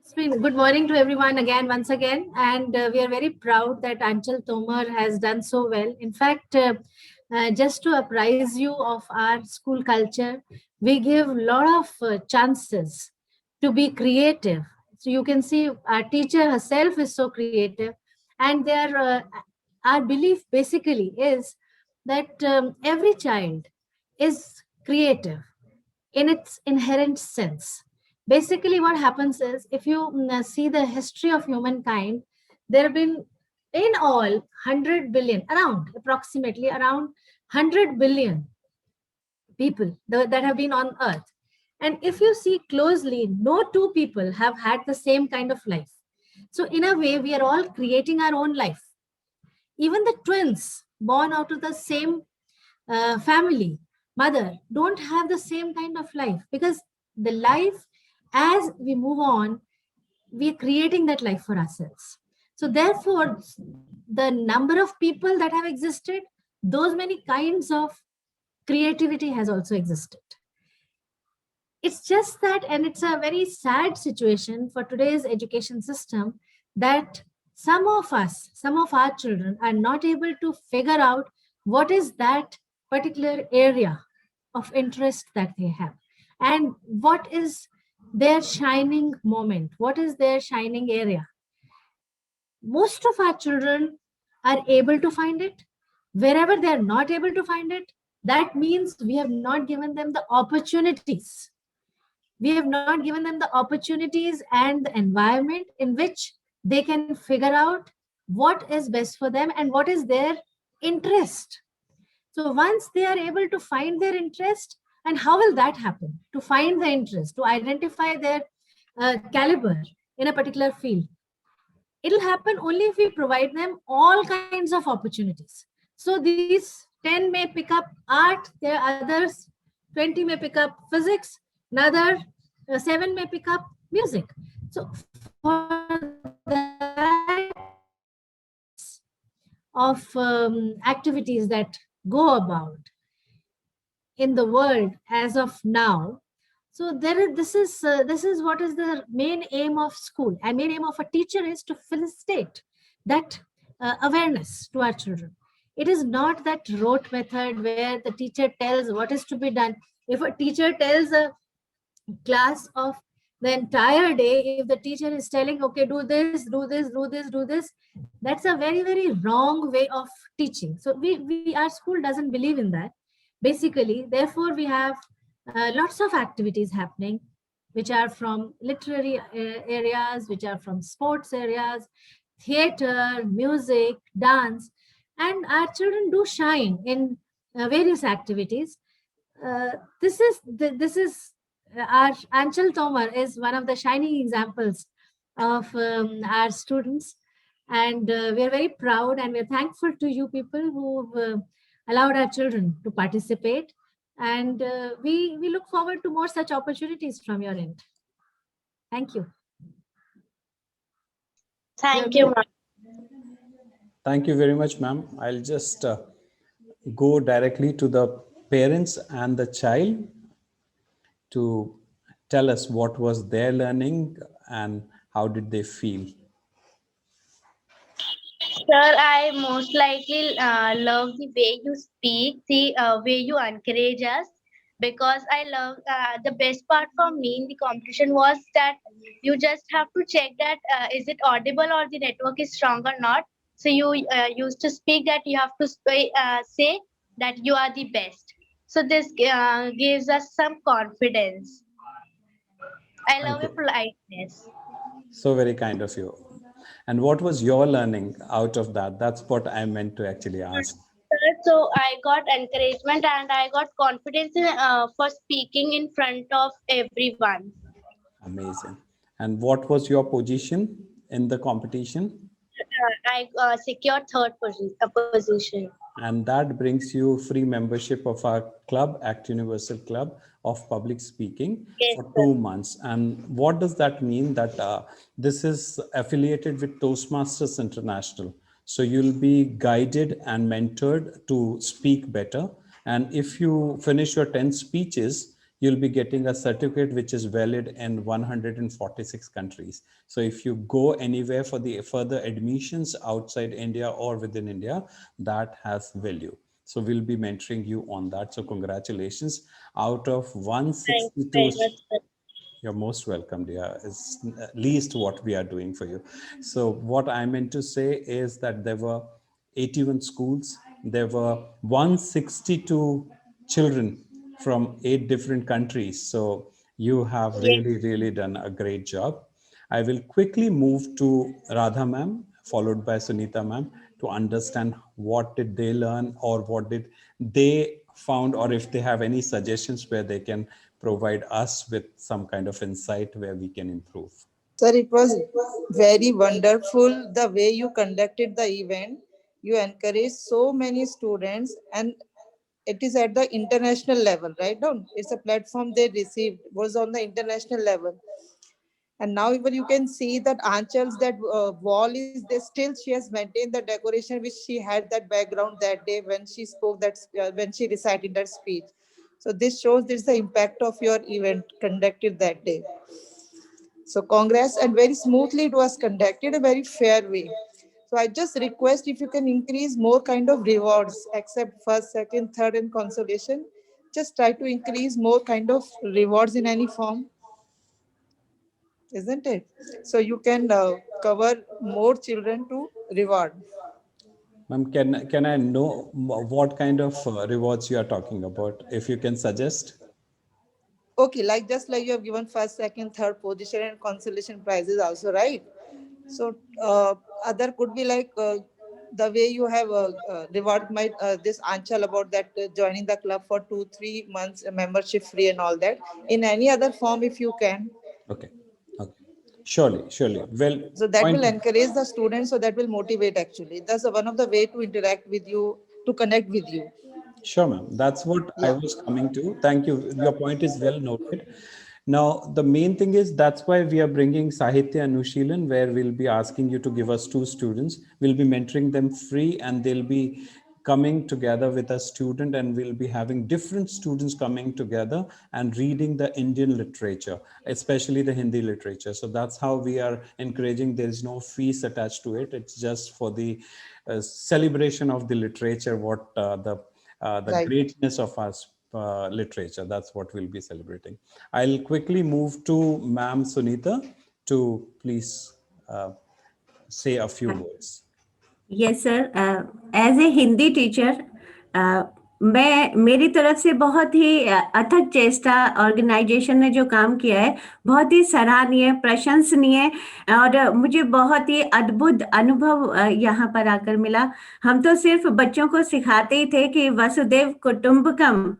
It's been good morning to everyone again, once again, and we are very proud that Anchal Tomar has done so well. In fact, just to apprise you of our school culture, we give a lot of chances to be creative. So you can see our teacher herself is so creative, and our belief basically is that every child is creative in its inherent sense. Basically, what happens is if you see the history of humankind, there have been in all 100 billion, around approximately around 100 billion people that have been on earth. And if you see closely, no two people have had the same kind of life. So, in a way, we are all creating our own life. Even the twins born out of the same family, mother, don't have the same kind of life, because the life, as we move on, we are creating that life for ourselves. So therefore, the number of people that have existed, those many kinds of creativity has also existed. It's just that, and it's a very sad situation for today's education system, that some of us, some of our children are not able to figure out what is that particular area of interest that they have, and what is their shining moment, what is their shining area. Most of our children are able to find it. Wherever they are not able to find it, that means we have not given them the opportunities. We have not given them the opportunities and the environment in which they can figure out what is best for them and what is their interest. So once they are able to find their interest, and how will that happen? To find the interest, to identify their caliber in a particular field, it'll happen only if we provide them all kinds of opportunities. So these 10 may pick up art, there are others, 20 may pick up physics, another 7 may pick up music. So for that of activities that go about in the world as of now, so this is what is the main aim of school, and main aim of a teacher is to facilitate that awareness to our children. It is not that rote method where the teacher tells what is to be done. If a teacher tells a class of the entire day, if the teacher is telling, okay, do this, do this, do this, do this, that's a very, very wrong way of teaching. So our school doesn't believe in that, basically. Therefore, we have lots of activities happening, which are from literary areas, which are from sports areas, theater, music, dance, and our children do shine in various activities. This is our Anchal Tomar is one of the shining examples of our students, and we are very proud and we're thankful to you people who've allowed our children to participate, and we look forward to more such opportunities from your end. Thank you. Thank you, ma'am. Thank you very much, ma'am. I'll just go directly to the parents and the child to tell us what was their learning and how did they feel. Sir, I most likely love the way you speak, the way you encourage us, because I love the best part for me in the competition was that you just have to check that is it audible or the network is strong or not. So you used to speak that you have to say that you are the best. So this gives us some confidence. I love your politeness. So very kind of you. And what was your learning out of that? That's what I meant to actually ask. So I got encouragement and I got confidence for speaking in front of everyone. Amazing. And what was your position in the competition? I secured third position. And that brings you free membership of our club, Act Universal Club of Public Speaking, Yes, for 2 months. And what does that mean? That this is affiliated with Toastmasters International. So you'll be guided and mentored to speak better. And if you finish your 10 speeches, you'll be getting a certificate which is valid in 146 countries. So if you go anywhere for the further admissions outside India or within India, that has value. So we'll be mentoring you on that. So congratulations. Out of Thank you 162, very much, sir. you're most welcome, dear. It's at least what we are doing for you. So what I meant to say is that there were 81 schools. There were 162 children from 8 different countries. So you have Yes. really done a great job. I will quickly move to Radha ma'am, followed by Sunita ma'am, to understand what did they learn or what did they found, or if they have any suggestions where they can provide us with some kind of insight where we can improve. Sir, it was very wonderful the way you conducted the event. You encouraged so many students, and it is at the international level, right? Now, it's a platform they received, was on the international level. And now even you can see that Anchal's that wall is there. Still, she has maintained the decoration which she had that background that day when she spoke that when she recited that speech. So this shows this is the impact of your event conducted that day. So congress, and very smoothly it was conducted, a very fair way. So I just request if you can increase more kind of rewards, except first, second, third, and consolation. Just try to increase more kind of rewards in any form, isn't it? So you can cover more children to reward. Ma'am, can I know what kind of rewards you are talking about? If you can suggest. Okay, like just like you have given first, second, third position and consolation prizes also, right? So other could be like the way you have reward my this Anchal about that joining the club for 2 3 months membership free and all that. In any other form, if you can, Okay. Okay. Surely. Well, so that point. will encourage the students. So that will motivate. Actually, that's one of the way to interact with you, to connect with you. Sure, ma'am. That's what I Yeah. was coming to. Thank you. Your point is well noted. Now, the main thing is that's why we are bringing Sahitya Anushilan, where we'll be asking you to give us 2 students. We'll be mentoring them free, and they'll be coming together with a student, and we'll be having different students coming together and reading the Indian literature, especially the Hindi literature. So that's how we are encouraging. There is no fees attached to it. It's just for the celebration of the literature, what the Right. greatness of our literature. That's what we'll be celebrating. I'll quickly move to Ma'am Sunita to please say a few words. Yes sir, as a Hindi teacher मैं मेरी तरफ से बहुत ही अथक चेष्टा organisation ने जो काम किया है बहुत ही सराहनीय, प्रशंसनीय, और मुझे बहुत ही अद्भुत अनुभव यहाँ पर आकर मिला। हम तो सिर्फ बच्चों को सिखाते ही थे कि वसुदेव कुटुंबकम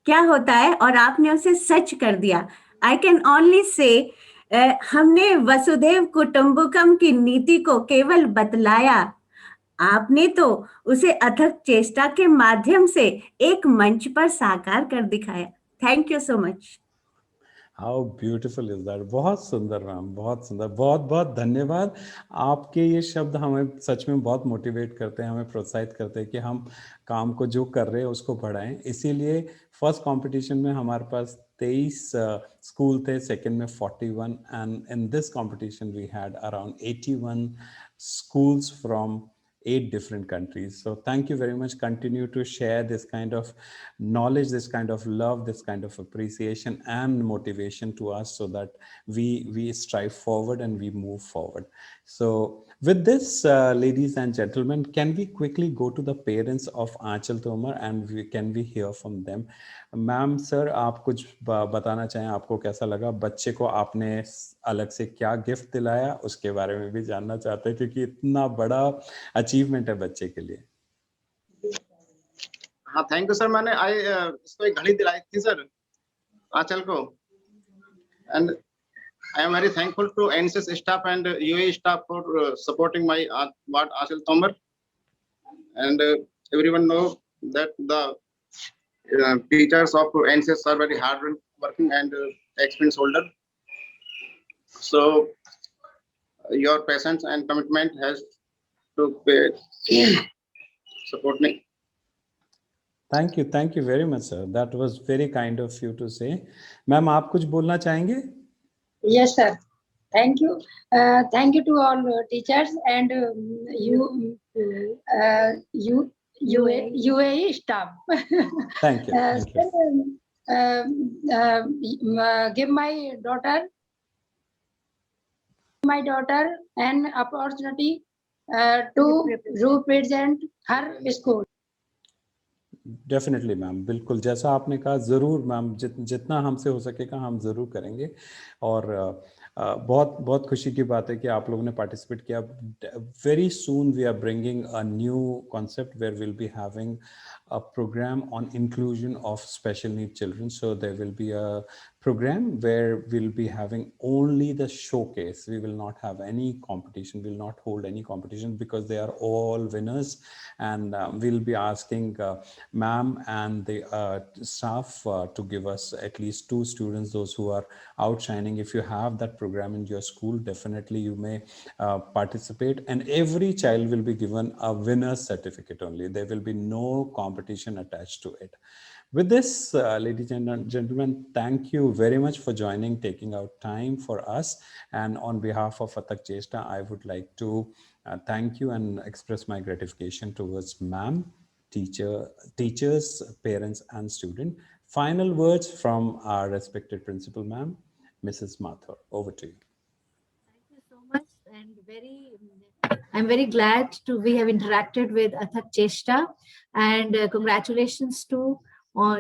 क्या होता है, और आपने उसे सच कर दिया। आई कैन ओनली से हमने वसुदेव कुटुंबकम की नीति को केवल बतलाया, आपने तो उसे अथक चेष्टा के माध्यम से एक मंच पर साकार कर दिखाया। Thank you so much. How beautiful is that. बहुत सुंदर मैम, बहुत सुंदर। बहुत बहुत धन्यवाद। आपके ये शब्द हमें सच में बहुत मोटिवेट करते हैं, हमें प्रोत्साहित करते हैं कि हम काम को जो कर रहे हैं उसको बढ़ाएं। इसीलिए फर्स्ट कंपटीशन में हमारे पास 23 स्कूल थे, सेकंड में 41, and in this competition we had around 81 schools from 8 different countries. So thank you very much. Continue to share this kind of knowledge, this kind of love, this kind of appreciation and motivation to us, so that we strive forward and we move forward. So with this, ladies and gentlemen, can we quickly go to the parents of Aanchal Tomar and can we hear from them? Ma'am sir, आप कुछ बताना चाहें, आपको कैसा लगा? बच्चे को आपने अलग से क्या गिफ्ट दिलाया, उसके बारे में भी जानना चाहते हैं, क्योंकि इतना बड़ा अचीवमेंट है बच्चे के लिए। हाँ, थैंक यू सर। मैंने इसको एक घड़ी दिलाई थी सर आंचल को, and I am very thankful to NSS staff and UA staff for supporting my ward Aanchal Tomar, and everyone know that the teachers of NCS are very hard working and experience holder. So your patience and commitment has to support me. Thank you very much, sir. That was very kind of you to say. Ma'am, आप कुछ बोलना चाहेंगे? Yes, sir. Thank you. Thank you to all teachers and UAE staff. Thank you. Thank you. Sir, give my daughter an opportunity to represent her school. Definitely ma'am, बिल्कुल जैसा आपने कहा, ज़रूर ma'am, जितना हमसे हो सकेगा हम ज़रूर करेंगे। और बहुत बहुत खुशी की बात है कि आप लोगों ने पार्टिसिपेट किया। Very soon we are bringing a new concept where will be having a program on inclusion of special need children. So there will be a program where we'll be having only the showcase. We will not have any competition. We'll not hold any competition because they are all winners. And we'll be asking ma'am and the staff to give us at least 2 students, those who are outshining. If you have that program in your school, definitely you may participate. And every child will be given a winner's certificate only. There will be no competition attached to it. With this, ladies and gentlemen, thank you very much for joining, taking out time for us. And on behalf of Atak Cheshta, I would like to thank you and express my gratification towards ma'am, teachers, parents, and student. Final words from our respected principal, ma'am, Mrs. Mathur. Over to you. Thank you so much, and I'm very glad we have interacted with Athak Cheshta, and congratulations to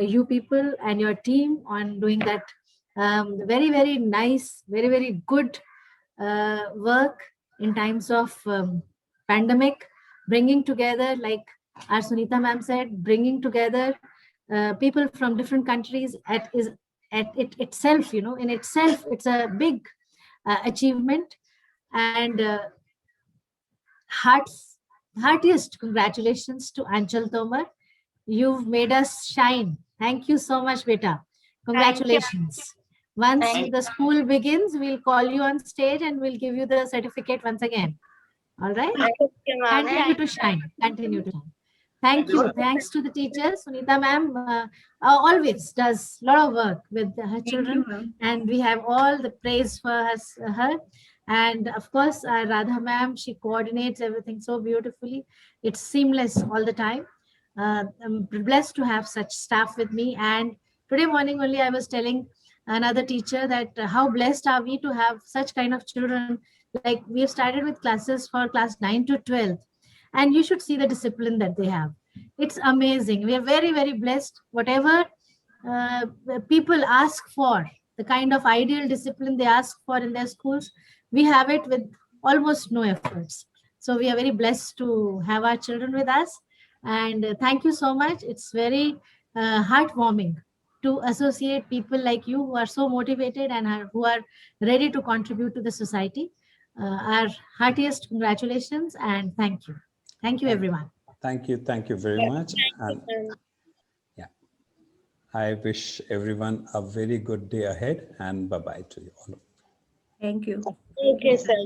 you people and your team on doing that very, very nice, very, very good work in times of pandemic, bringing together, like our Sunita ma'am said, bringing together people from different countries at it itself, in itself, it's a big achievement. And heartiest congratulations to Anchal Tomar. You've made us shine. Thank you so much, beta. Congratulations. Once the school begins, we'll call you on stage and we'll give you the certificate once again. All right? Continue to shine. Continue to shine. Thank you. Thanks to the teachers. Sunita ma'am always does a lot of work with her children, and we have all the praise for her. And of course, Radha ma'am, she coordinates everything so beautifully. It's seamless all the time. I'm blessed to have such staff with me. And today morning only, I was telling another teacher that how blessed are we to have such kind of children. Like, we have started with classes for class 9 to 12. And you should see the discipline that they have. It's amazing. We are very, very blessed. Whatever people ask for, the kind of ideal discipline they ask for in their schools, we have it with almost no efforts. So we are very blessed to have our children with us. And thank you so much. It's very heartwarming to associate people like you who are so motivated and who are ready to contribute to the society. Our heartiest congratulations and thank you. Thank you, everyone. Thank you very much. And yeah, I wish everyone a very good day ahead, and bye-bye to you all. Thank you. Okay, sir.